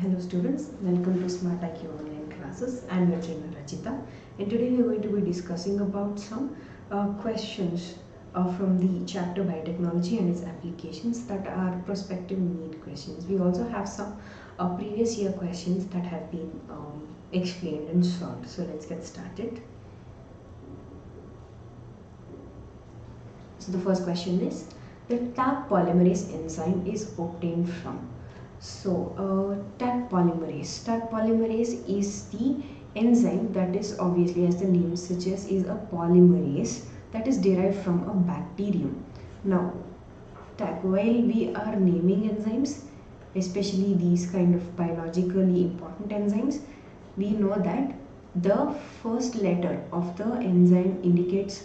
Hello students, welcome to Smart IQ online classes. I am your trainer Rachita, and today we are going to be discussing about some questions from the chapter Biotechnology and its applications that are prospective need questions. We also have some previous year questions that have been explained and solved. So let's get started. So the first question is, the Taq polymerase enzyme is obtained from. So Taq polymerase is the enzyme that is, obviously as the name suggests, is a polymerase that is derived from a bacterium. Now Taq, while we are naming enzymes, especially these kind of biologically important enzymes, we know that the first letter of the enzyme indicates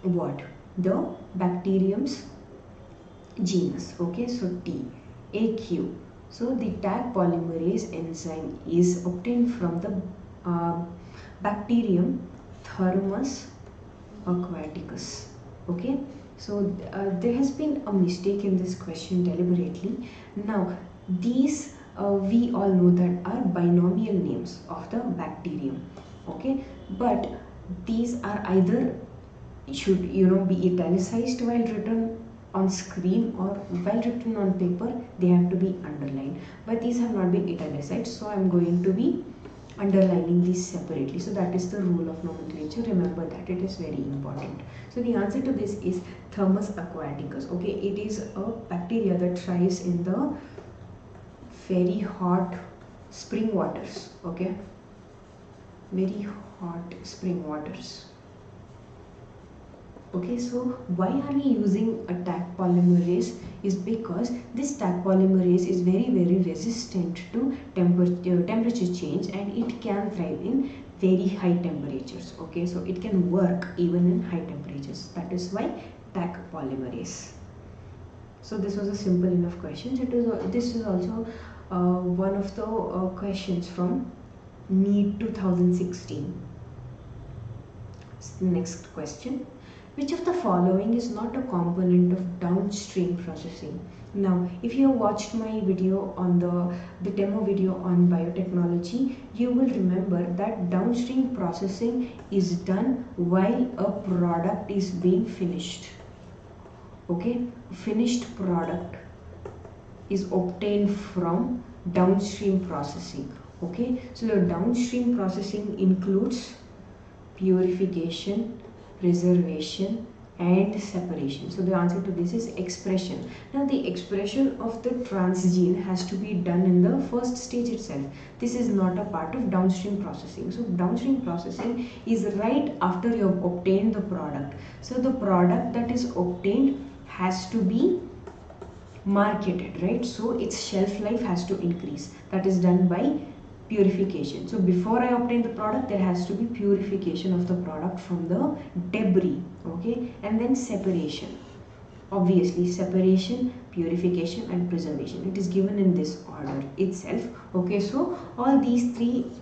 what? The bacterium's genus. Okay, so T, AQ. So the Taq polymerase enzyme is obtained from the bacterium Thermus aquaticus. Okay, so there has been a mistake in this question deliberately. Now these we all know that are binomial names of the bacterium. Okay, but these are either should be italicized while written on screen, or while written on paper they have to be underlined, but these have not been italicized, so I'm going to be underlining these separately. So that is the rule of nomenclature. Remember that, it is very important. So the answer to this is Thermus aquaticus. Okay, it is a bacteria that thrives in the very hot spring waters. Okay, very hot spring waters. Okay, so why are we using a Taq polymerase is because this Taq polymerase is very resistant to temperature change, and it can thrive in very high temperatures. Okay, so it can work even in high temperatures. That is why Taq polymerase. So this was a simple enough question. This is also one of the questions from NEET 2016. Next question. Which of the following is not a component of downstream processing? Now, if you have watched my video on the demo video on biotechnology, you will remember that downstream processing is done while a product is being finished. Okay, finished product is obtained from downstream processing. Okay, so the downstream processing includes purification, preservation and separation. So the answer to this is expression. Now the expression of the transgene has to be done in the first stage itself. This is not a part of downstream processing. So downstream processing is right after you have obtained the product. So the product that is obtained has to be marketed, right? So its shelf life has to increase. That is done by purification. So before I obtain the product, there has to be purification of the product from the debris. Okay, and then separation. Obviously separation, purification and preservation. It is given in this order itself. Okay, so all these three,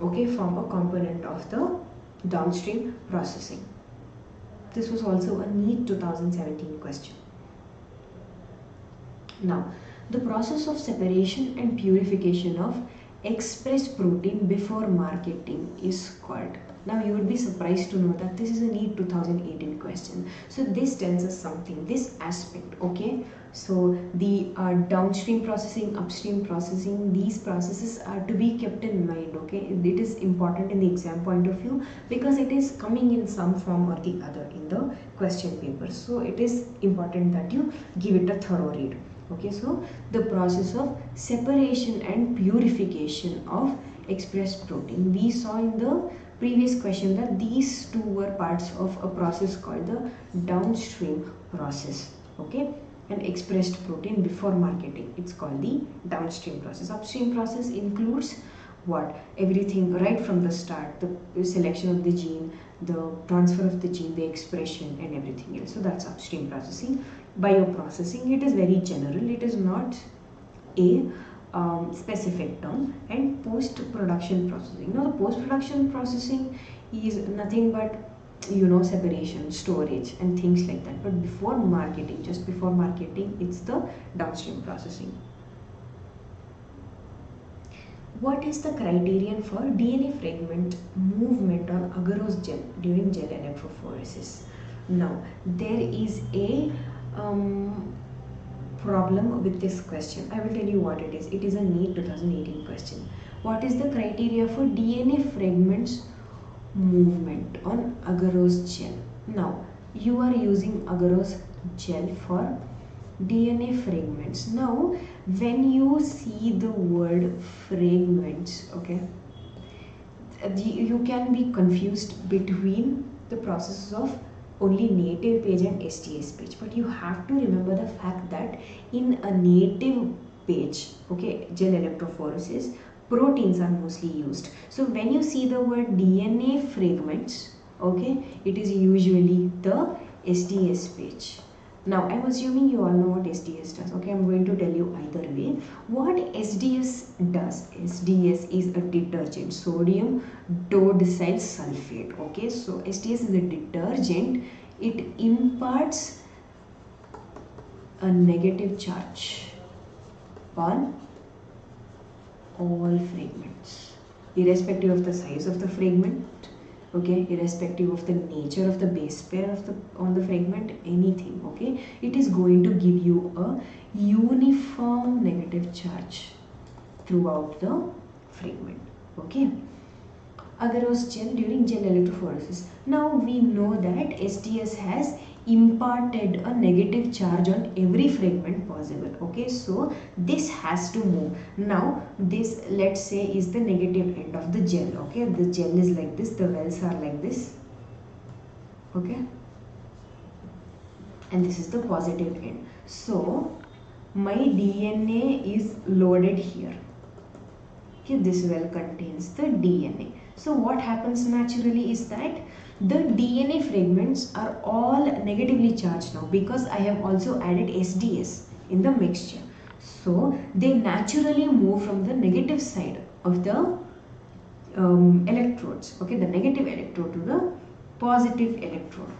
okay, form a component of the downstream processing. This was also a NEET 2017 question. Now, the process of separation and purification of express protein before marketing is called. Now you would be surprised to know that this is a NEET 2018 question. So this tells us something, this aspect. Okay, so the downstream processing, upstream processing, these processes are to be kept in mind. Okay, it is important in the exam point of view because it is coming in some form or the other in the question paper. So it is important that you give it a thorough read. Okay, so the process of separation and purification of expressed protein. We saw in the previous question that these two were parts of a process called the downstream process. Okay, and expressed protein before marketing, it's called the downstream process. Upstream process includes what? Everything right from the start, the selection of the gene, the transfer of the gene, the expression and everything else. So that's upstream processing. Bioprocessing, it is very general, it is not a specific term. And post-production processing. Now the post-production processing is nothing but separation, storage and things like that. But before marketing, just before marketing, it's the downstream processing. What is the criterion for DNA fragment movement on agarose gel during gel electrophoresis? Now, there is a problem with this question. I will tell you what it is. It is a NEET 2018 question. What is the criteria for DNA fragments movement on agarose gel? Now, you are using agarose gel for DNA fragments. Now, when you see the word fragments, okay, you can be confused between the processes of only native page and STS page, but you have to remember the fact that in a native page, okay, gel electrophoresis, proteins are mostly used. So when you see the word DNA fragments, okay, it is usually the STS page. Now, I'm assuming you all know what SDS does. Okay, I'm going to tell you either way. What SDS does, SDS is a detergent, sodium dodecyl sulfate. Okay, so SDS is a detergent. It imparts a negative charge on all fragments, irrespective of the size of the fragment. Okay, irrespective of the nature of the base pair of the on the fragment, anything. Okay, it is going to give you a uniform negative charge throughout the fragment. Okay, agarose gel during gel electrophoresis. Now we know that SDS has imparted a negative charge on every fragment possible. Okay, so this has to move. Now this, let's say, is the negative end of the gel. Okay, the gel is like this, the wells are like this. Okay, and this is the positive end. So my DNA is loaded here. Okay, this well contains the DNA. So what happens naturally is that the DNA fragments are all negatively charged now, because I have also added SDS in the mixture. So they naturally move from the negative side of the electrodes, okay, the negative electrode to the positive electrode,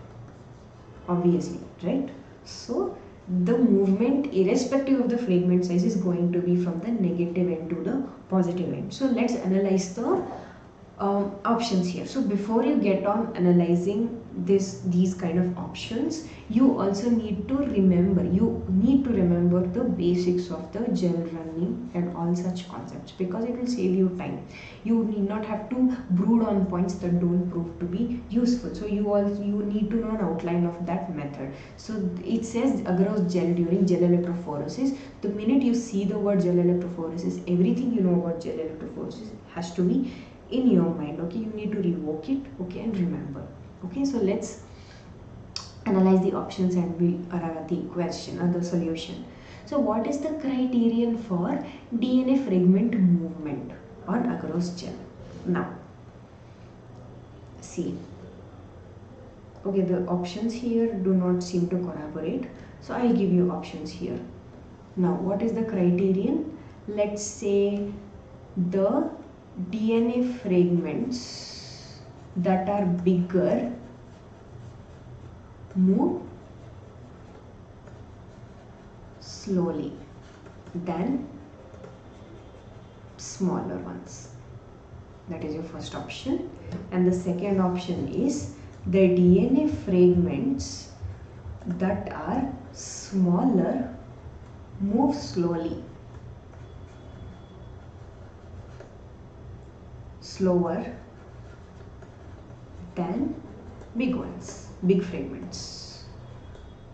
obviously, right? So the movement, irrespective of the fragment size, is going to be from the negative end to the positive end. So let's analyze the options here. So before you get on analyzing these kind of options, you also need to remember, the basics of the gel running and all such concepts, because it will save you time. You need not have to brood on points that don't prove to be useful. So you need to know an outline of that method. So it says agarose gel during gel electrophoresis. The minute you see the word gel electrophoresis, everything you know about gel electrophoresis has to be in your mind. Okay, you need to revoke it, okay, and remember. Okay, so let's analyze the options and we'll arrive at the question or the solution. So what is the criterion for DNA fragment movement on agarose gel? Now see, okay, the options here do not seem to corroborate, so I'll give you options here. Now what is the criterion? Let's say the DNA fragments that are bigger move slowly than smaller ones. That is your first option. And the second option is the DNA fragments that are smaller move slower than big ones, big fragments.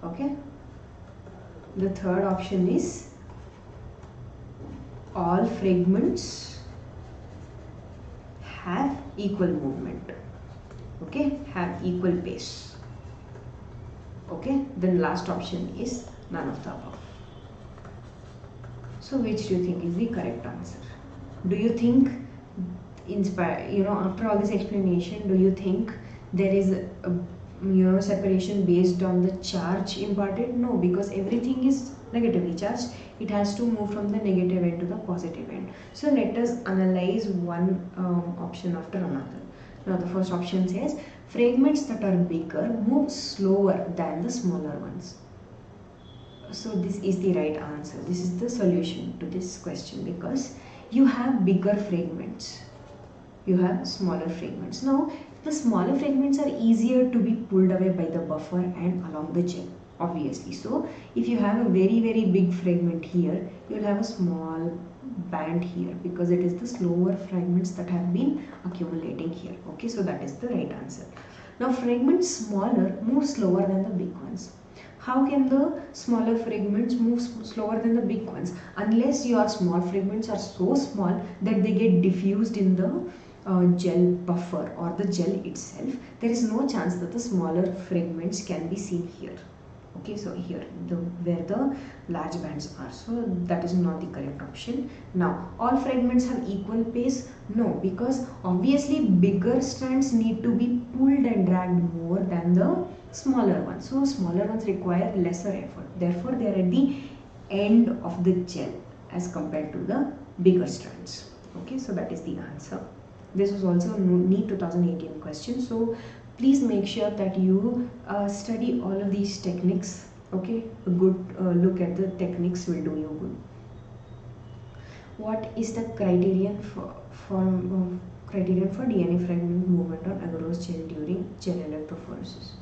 Okay, the third option is all fragments have equal movement, okay, have equal pace. Okay, then last option is none of the above. So which do you think is the correct answer? Do you think, after all this explanation, do you think there is a separation based on the charge imparted? No, because everything is negatively charged. It has to move from the negative end to the positive end. So let us analyze one option after another. Now the first option says fragments that are bigger move slower than the smaller ones. So this is the right answer. This is the solution to this question, because you have bigger fragments, you have smaller fragments. Now the smaller fragments are easier to be pulled away by the buffer and along the gel, obviously. So if you have a very big fragment here, you will have a small band here because it is the slower fragments that have been accumulating here. Okay, so that is the right answer. Now fragments smaller move slower than the big ones. How can the smaller fragments move slower than the big ones? Unless your small fragments are so small that they get diffused in the gel buffer or the gel itself, there is no chance that the smaller fragments can be seen here. Okay, so here where the large bands are, so that is not the correct option. Now all fragments have equal pace? No, because obviously bigger strands need to be pulled and dragged more than the smaller ones, so smaller ones require lesser effort, therefore they are at the end of the gel as compared to the bigger strands. Okay, so that is the answer. This was also a NEET 2018 question, so please make sure that you study all of these techniques. Okay, a good look at the techniques will do you good. What is the criterion for DNA fragment movement on agarose gel during gel electrophoresis?